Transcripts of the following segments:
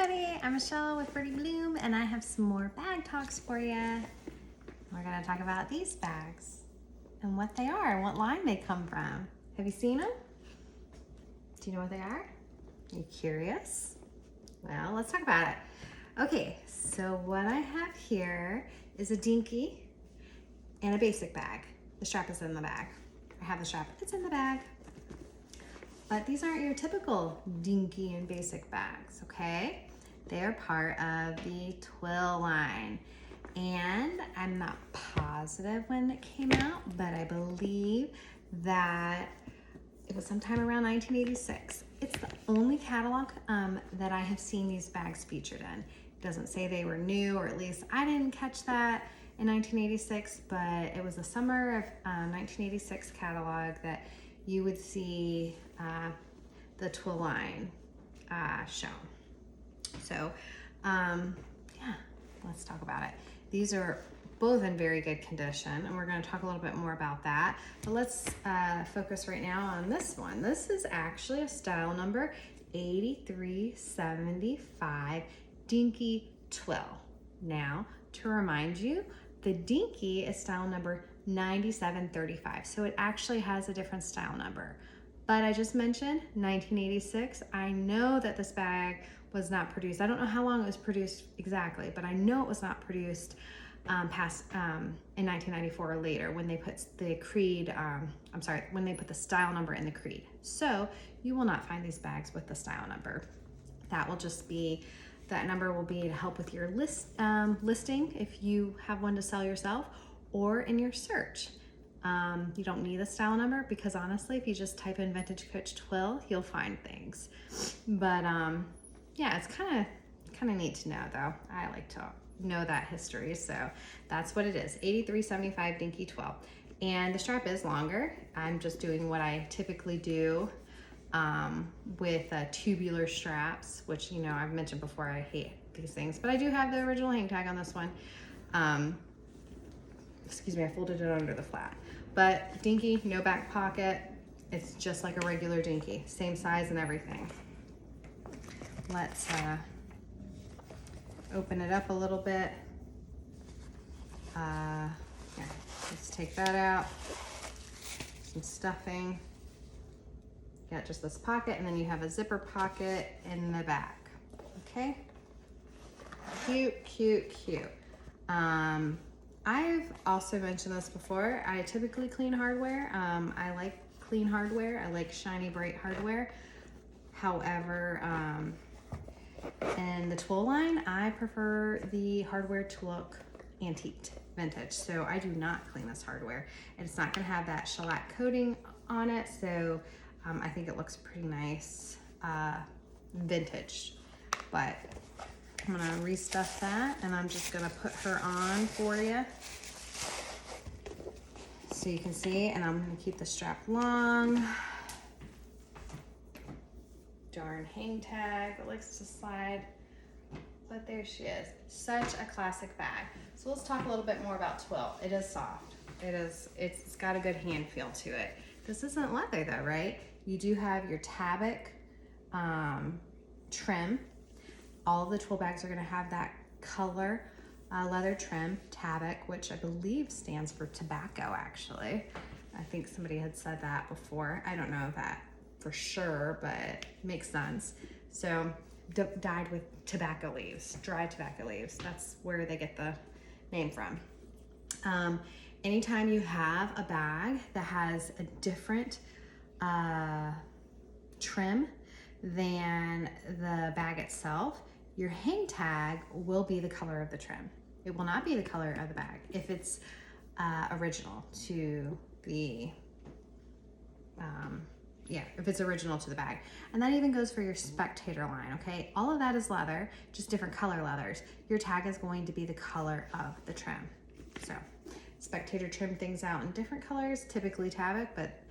everybody, I'm Michelle with Birdie Bloom and I have some more bag talks for you. We're going to talk about these bags and what they are and what line they come from. Have you seen them? Do you know what they are? Are you curious? Well, let's talk about it. Okay, so what I have here is a dinky and a basic bag. The strap is in the bag. I have the strap, it's in the bag. But these aren't your typical dinky and basic bags, okay? They are part of the Twill line. And I'm not positive when it came out, but I believe that it was sometime around 1986. It's the only catalog that I have seen these bags featured in. It doesn't say they were new, or at least I didn't catch that in 1986, but it was the summer of 1986 catalog that you would see the Twill line shown. So yeah, let's talk about it. These are both in very good condition, and we're going to talk a little bit more about that. But let's focus right now on this one. This is actually a style number 8375 Dinky Twill. Now, to remind you, the Dinky is style number 9735, so it actually has a different style number. But I just mentioned 1986. I know that this bag was not produced. I don't know how long it was produced exactly, but I know it was not produced past in 1994 or later when they put the creed, when they put the style number in the creed. So you will not find these bags with the style number. That will just be, that number will be to help with your listing if you have one to sell yourself, or in your search. You don't need a style number because honestly, if you just type in Vintage Coach Twill, you'll find things. But yeah, it's kind of neat to know though. I like to know that history, so that's what it is. 8375 Dinky Twill, and the strap is longer. I'm just doing what I typically do with tubular straps, which, you know, I've mentioned before, I hate these things, but I do have the original hang tag on this one. Excuse me, I folded it under the flat. But dinky, no back pocket. It's just like a regular dinky, same size and everything. Let's open it up a little bit. Here, let's take that out. Some stuffing. Got just this pocket, and then you have a zipper pocket in the back. Okay, cute, cute, cute. I've also mentioned this before. I typically clean hardware. I like clean hardware. I like shiny, bright hardware. However, in the Twill line, I prefer the hardware to look antiqued, vintage. So I do not clean this hardware. And it's not gonna have that shellac coating on it. So I think it looks pretty nice, vintage. But I'm gonna restuff that, and I'm just gonna put her on for you so you can see, and I'm gonna keep the strap long. Darn hang tag that likes to slide, but there she is. Such a classic bag. So let's talk a little bit more about Twill. It is soft. It's got a good hand feel to it. This isn't leather though, right? You do have your tabak trim. All of the Twill bags are gonna have that color leather trim, tabak, which I believe stands for tobacco, actually. I think somebody had said that before. I don't know that for sure, but it makes sense. So dyed with tobacco leaves, dried tobacco leaves. That's where they get the name from. Anytime you have a bag that has a different trim than the bag itself, your hang tag will be the color of the trim. It will not be the color of the bag if it's original to the, if it's original to the bag. And that even goes for your spectator line, okay? All of that is leather, just different color leathers. Your tag is going to be the color of the trim. So spectator trim things out in different colors, typically tabak, but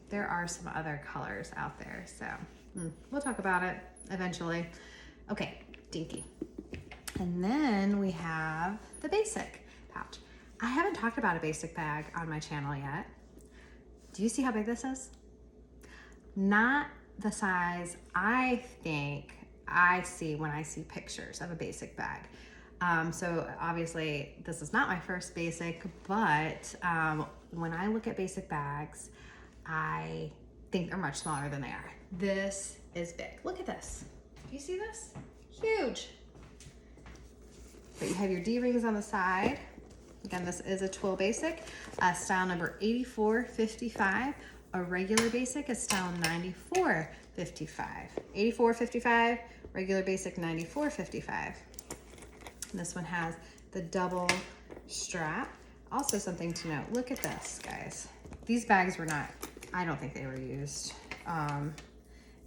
there are some other colors out there. So we'll talk about it eventually. Okay, dinky. And then we have the basic pouch. I haven't talked about a basic bag on my channel yet. Do you see how big this is? Not the size I think I see when I see pictures of a basic bag. So obviously this is not my first basic, but when I look at basic bags, I think they're much smaller than they are. This is big. Look at this. Do you see this? Huge. But you have your D-rings on the side. Again, this is a Twill basic, style number 8455. A regular basic is style 9455. 8455, regular basic 9455. This one has the double strap. Also something to note, look at this, guys. These bags were not, I don't think they were used. And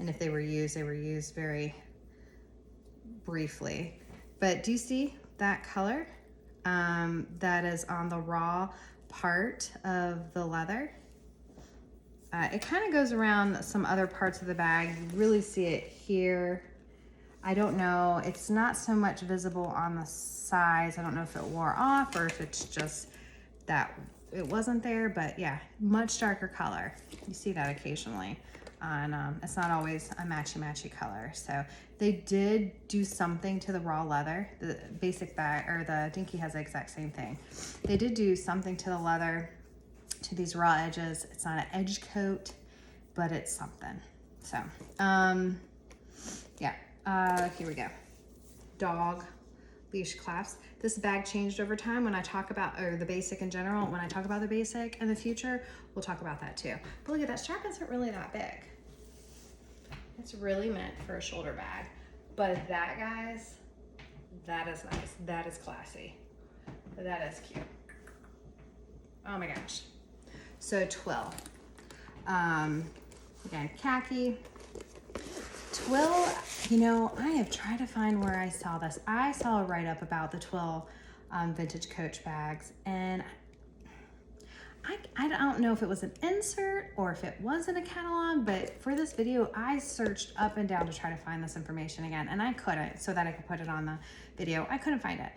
if they were used very briefly. But do you see that color? That is on the raw part of the leather. It kind of goes around some other parts of the bag. You really see it here. I don't know, it's not so much visible on the sides. I don't know if it wore off or if it's just that it wasn't there, but yeah, much darker color. You see that occasionally. It's not always a matchy color. So they did do something to the raw leather. The basic bag, or the Dinky, has the exact same thing. They did do something to the leather, to these raw edges. It's not an edge coat, but it's something. So, yeah, here we go. Dog leash clasps. This bag changed over time when I talk about, or the basic in general, when I talk about the basic in the future, we'll talk about that too. But look at that, strap isn't really that big. It's really meant for a shoulder bag. But that, guys, that is nice. That is classy. That is cute. Oh my gosh. So Twill. Again, khaki. Twill, you know, I have tried to find where I saw this. I saw a write-up about the Twill Vintage Coach bags, and I don't know if it was an insert or if it wasn't a catalog, but for this video, I searched up and down to try to find this information again, and I couldn't, so that I could put it on the video. I couldn't find it.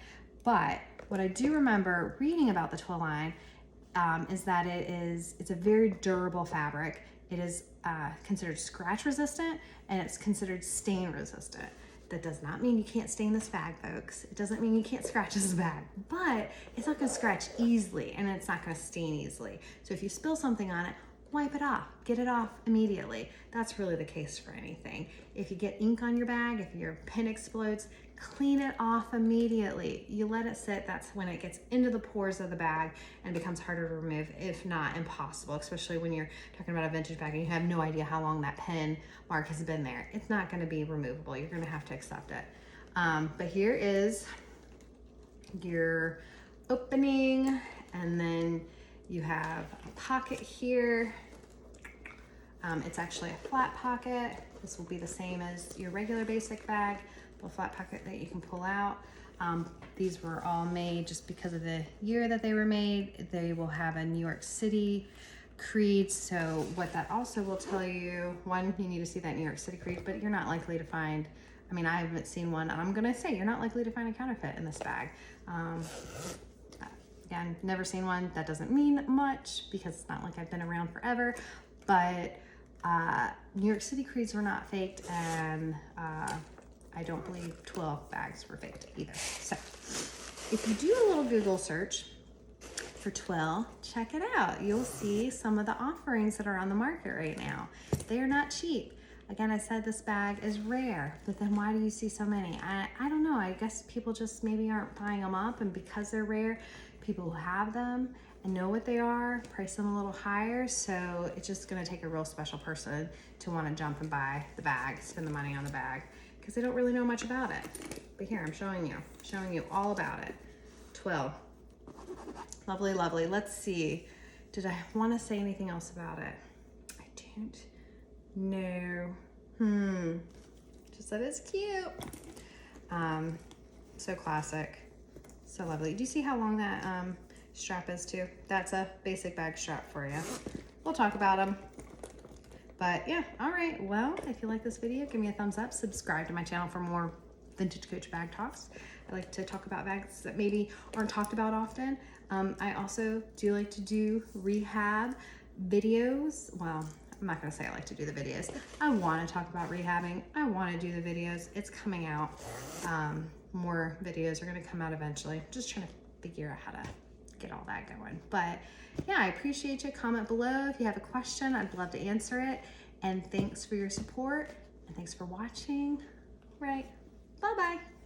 But what I do remember reading about the Twill line is that it's a very durable fabric. It is considered scratch resistant, and it's considered stain resistant. That does not mean you can't stain this bag, folks. It doesn't mean you can't scratch this bag, but it's not gonna scratch easily, and it's not gonna stain easily. So if you spill something on it, wipe it off, get it off immediately. That's really the case for anything. If you get ink on your bag, if your pen explodes, clean it off immediately. You let it sit, that's when it gets into the pores of the bag and becomes harder to remove, if not impossible, especially when you're talking about a vintage bag and you have no idea how long that pen mark has been there. It's not gonna be removable. You're gonna have to accept it. But here is your opening, and then you have a pocket here. It's actually a flat pocket. This will be the same as your regular basic bag, a flat pocket that you can pull out. These were all made just because of the year that they were made. They will have a New York City creed. So what that also will tell you, one, you need to see that New York City creed, but you're not likely to find, I mean, I haven't seen one, and I'm gonna say you're not likely to find a counterfeit in this bag. Again, never seen one. That doesn't mean much because it's not like I've been around forever, but New York City creeds were not faked, and I don't believe Twill bags were faked either. So if you do a little Google search for Twill, check it out. You'll see some of the offerings that are on the market right now. They are not cheap. Again, I said this bag is rare, but then why do you see so many? I don't know. I guess people just maybe aren't buying them up, and because they're rare, people who have them and know what they are price them a little higher. So it's just gonna take a real special person to want to jump and buy the bag, spend the money on the bag, because they don't really know much about it. But here, I'm showing you all about it. Twill. Lovely, lovely. Let's see. Did I want to say anything else about it? I don't know. Just that it's cute. So classic. So lovely. Do you see how long that strap is too? That's a basic bag strap for you. We'll talk about them. But yeah, all right. Well, if you like this video, give me a thumbs up. Subscribe to my channel for more Vintage Coach bag talks. I like to talk about bags that maybe aren't talked about often. I also do like to do rehab videos. Well, I'm not gonna say I like to do the videos. I wanna talk about rehabbing. I wanna do the videos. It's coming out. More videos are gonna come out eventually. Just trying to figure out how to get all that going. But yeah, I appreciate you. Comment below if you have a question. I'd love to answer it. And thanks for your support. And thanks for watching. Right. Bye-bye.